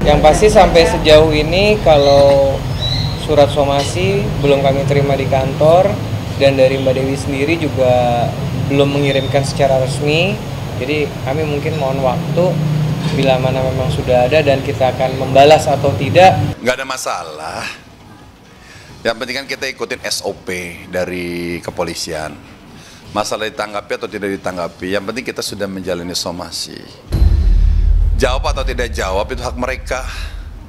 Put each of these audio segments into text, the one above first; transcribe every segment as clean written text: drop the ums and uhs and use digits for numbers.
Yang pasti sampai sejauh ini kalau surat somasi belum kami terima di kantor, dan dari Mbak Dewi sendiri juga belum mengirimkan secara resmi. Jadi kami mungkin mohon waktu bila mana memang sudah ada dan kita akan membalas atau tidak. Nggak ada masalah. Yang penting kan kita ikutin SOP dari kepolisian. Masalah ditanggapi atau tidak ditanggapi, yang penting kita sudah menjalani somasi. Jawab atau tidak jawab itu hak mereka.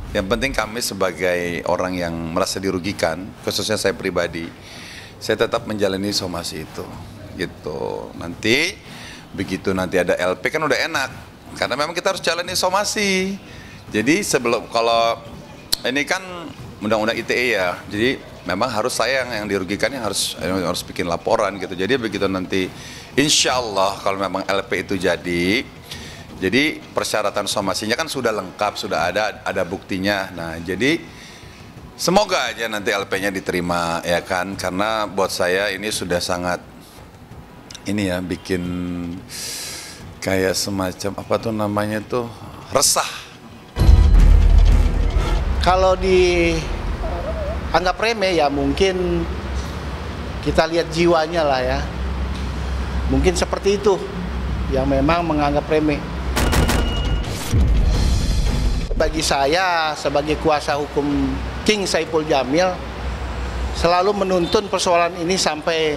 Yang penting kami sebagai orang yang merasa dirugikan, khususnya saya pribadi, saya tetap menjalani somasi itu. Gitu. Nanti begitu nanti ada LP kan udah enak, karena memang kita harus jalani somasi. Jadi sebelum, kalau ini kan undang-undang ITE ya, jadi memang harus saya yang dirugikan, yang harus bikin laporan gitu. Jadi begitu nanti insya Allah kalau memang LP itu jadi persyaratan somasinya kan sudah lengkap, sudah ada buktinya. Nah jadi semoga aja nanti LP-nya diterima ya kan, karena buat saya ini sudah sangat ini ya, bikin kayak semacam apa tuh namanya tuh, resah. Kalau dianggap remeh ya mungkin kita lihat jiwanya lah ya. Mungkin seperti itu yang memang menganggap remeh. Bagi saya sebagai kuasa hukum King Saipul Jamil selalu menuntun persoalan ini sampai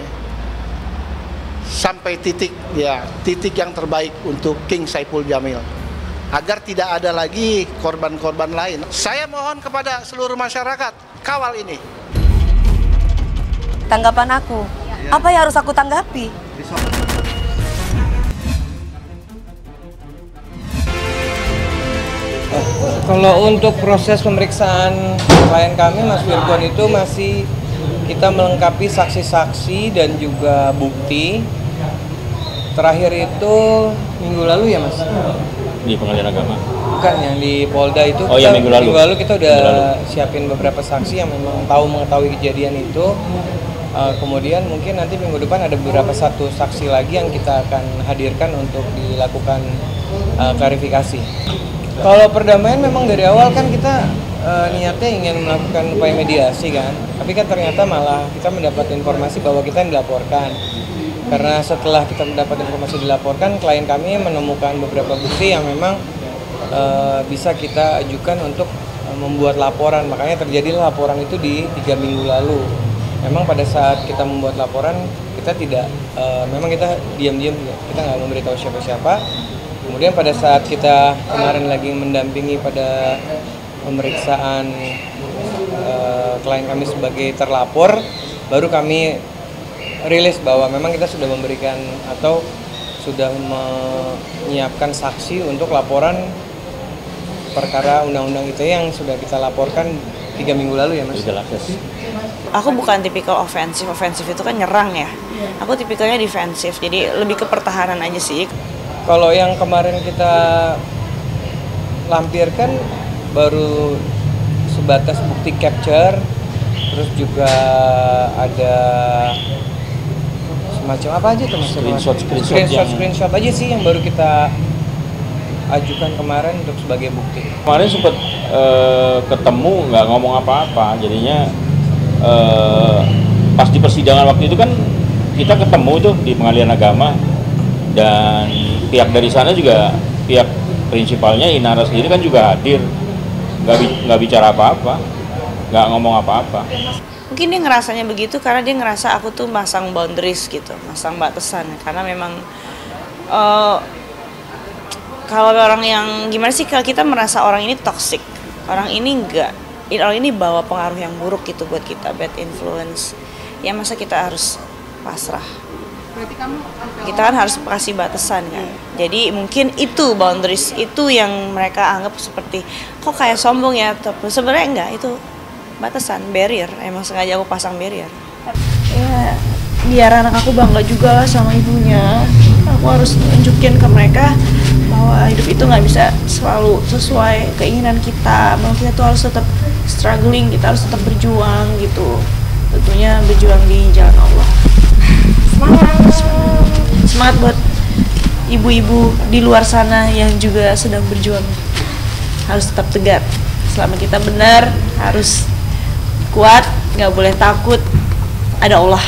titik yang terbaik untuk King Saipul Jamil, agar tidak ada lagi korban-korban lain. Saya mohon kepada seluruh masyarakat, kawal ini. Tanggapan aku, apa yang harus aku tanggapi? Kalau untuk proses pemeriksaan klien kami, Mas Wirgon, itu masih kita melengkapi saksi-saksi dan juga bukti. Terakhir itu minggu lalu ya Mas? Di Pengadilan Agama? Bukan, yang di Polda itu. Oh iya, minggu lalu kita udah siapin beberapa saksi yang memang mengetahui kejadian itu. Kemudian mungkin nanti minggu depan ada beberapa satu saksi lagi yang kita akan hadirkan untuk dilakukan klarifikasi. Kalau perdamaian memang dari awal kan kita niatnya ingin melakukan upaya mediasi kan, tapi kan ternyata malah kita mendapat informasi bahwa kita yang dilaporkan. Karena setelah kita mendapat informasi dilaporkan, klien kami menemukan beberapa bukti yang memang bisa kita ajukan untuk membuat laporan. Makanya terjadilah laporan itu di 3 minggu lalu. Memang pada saat kita membuat laporan, kita tidak, memang kita diam-diam, kita nggak memberitahu siapa-siapa. Kemudian pada saat kita kemarin lagi mendampingi pada pemeriksaan klien kami sebagai terlapor, baru kami rilis bahwa memang kita sudah memberikan atau sudah menyiapkan saksi untuk laporan perkara undang-undang ITE yang sudah kita laporkan 3 minggu lalu ya Mas? Aku bukan tipikal ofensif itu kan nyerang ya. Aku tipikalnya defensif, jadi lebih ke pertahanan aja sih. Kalau yang kemarin kita lampirkan baru sebatas bukti capture, terus juga ada semacam apa aja tuh Mas? Screenshot aja sih yang baru kita ajukan kemarin untuk sebagai bukti. Kemarin sempat ketemu nggak ngomong apa-apa, jadinya pas di persidangan waktu itu kan kita ketemu tuh di Pengadilan Agama, dan pihak dari sana juga, pihak prinsipalnya Inara sendiri kan juga hadir, nggak bicara apa-apa, nggak ngomong apa-apa. Mungkin dia ngerasanya begitu karena dia ngerasa aku tuh masang boundaries gitu, masang batasan. Karena memang kalau orang yang gimana sih, kalau kita merasa orang ini toxic, orang ini enggak, orang ini bawa pengaruh yang buruk gitu buat kita, bad influence, ya masa kita harus pasrah. Berarti kamu Kita kan harus kasih batasan kan. Jadi mungkin itu boundaries itu yang mereka anggap seperti kok kayak sombong ya, tapi sebenarnya enggak, itu batasan, barrier. Emang sengaja aku pasang barrier. Ya, biar anak aku bangga juga lah sama ibunya. Aku harus tunjukin ke mereka bahwa hidup itu nggak bisa selalu sesuai keinginan kita. Bahwa kita tuh harus tetap struggling, kita harus tetap berjuang gitu. Tentunya berjuang di jalan Allah. Semangat buat ibu-ibu di luar sana yang juga sedang berjuang. harus tetap tegar. Selama kita benar, harus kuat, nggak boleh takut, ada Allah.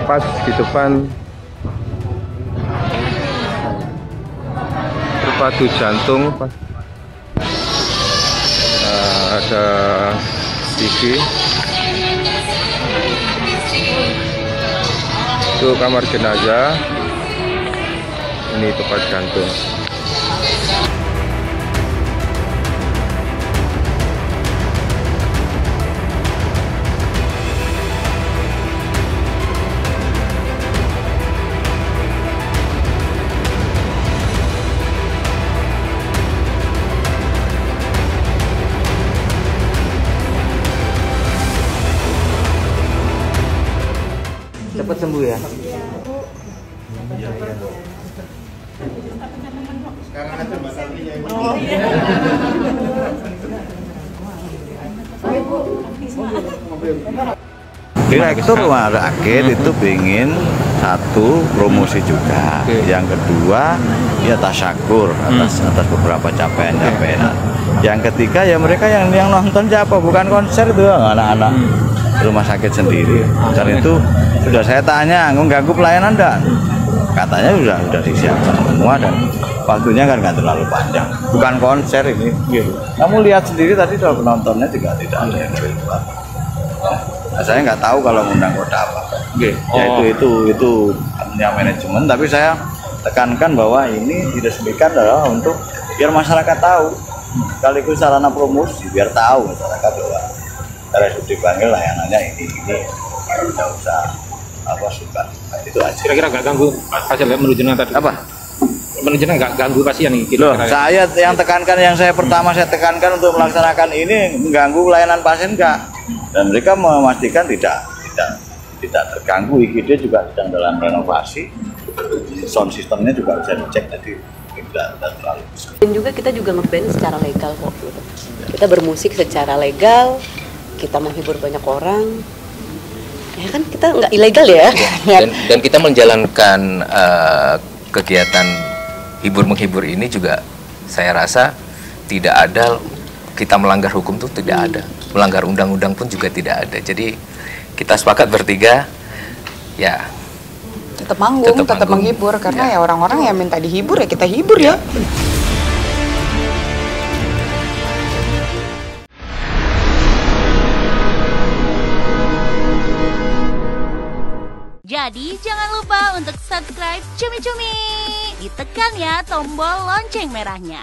Pas di depan terpadu jantung, pas ada TV, itu kamar jenazah, ini tempat jantung. Cepat sembuh ya. Direktur Rumah Sakit itu ingin satu promosi juga, yang kedua ya tasyakur atas beberapa capaian-capaian. Yang ketiga ya mereka yang nonton siapa, bukan konser itu anak-anak rumah sakit sendiri. Dan itu sudah saya tanya, mengganggu pelayanan dan katanya sudah disiapkan semua dan waktunya kan nggak terlalu panjang. Bukan konser ini. Kamu lihat sendiri tadi soal penontonnya juga tidak ada yang keluar. Nah, saya nggak tahu kalau undang kota apa. Ya itu punya manajemen, tapi saya tekankan bahwa ini diresmikan adalah untuk biar masyarakat tahu, sekaligus sarana promosi biar tahu masyarakat bahwa RSUD Bangil layanannya ini tidak usah suka. Itu aja. Kira-kira nggak ganggu pasien menuju tadi? Apa? Menuju nggak ganggu pasien nih? Loh, saya yang pertama saya tekankan untuk melaksanakan ini mengganggu pelayanan pasien enggak, dan mereka memastikan tidak terganggu. IGD juga sedang dalam renovasi, sound systemnya juga bisa dicek, jadi tidak terlalu. Dan juga kita juga ngeband secara legal kok. Gitu. Kita bermusik secara legal, kita menghibur banyak orang. Ya kan kita nggak ilegal ya. Dan kita menjalankan kegiatan hibur-menghibur ini juga saya rasa tidak ada kita melanggar hukum tuh tidak ada. Melanggar undang-undang pun juga tidak ada. Jadi kita sepakat bertiga ya tetap manggung, tetap menghibur karena ya orang-orang yang minta dihibur ya kita hibur ya. Jadi jangan lupa untuk subscribe Cumi Cumi. Ditekan ya tombol lonceng merahnya.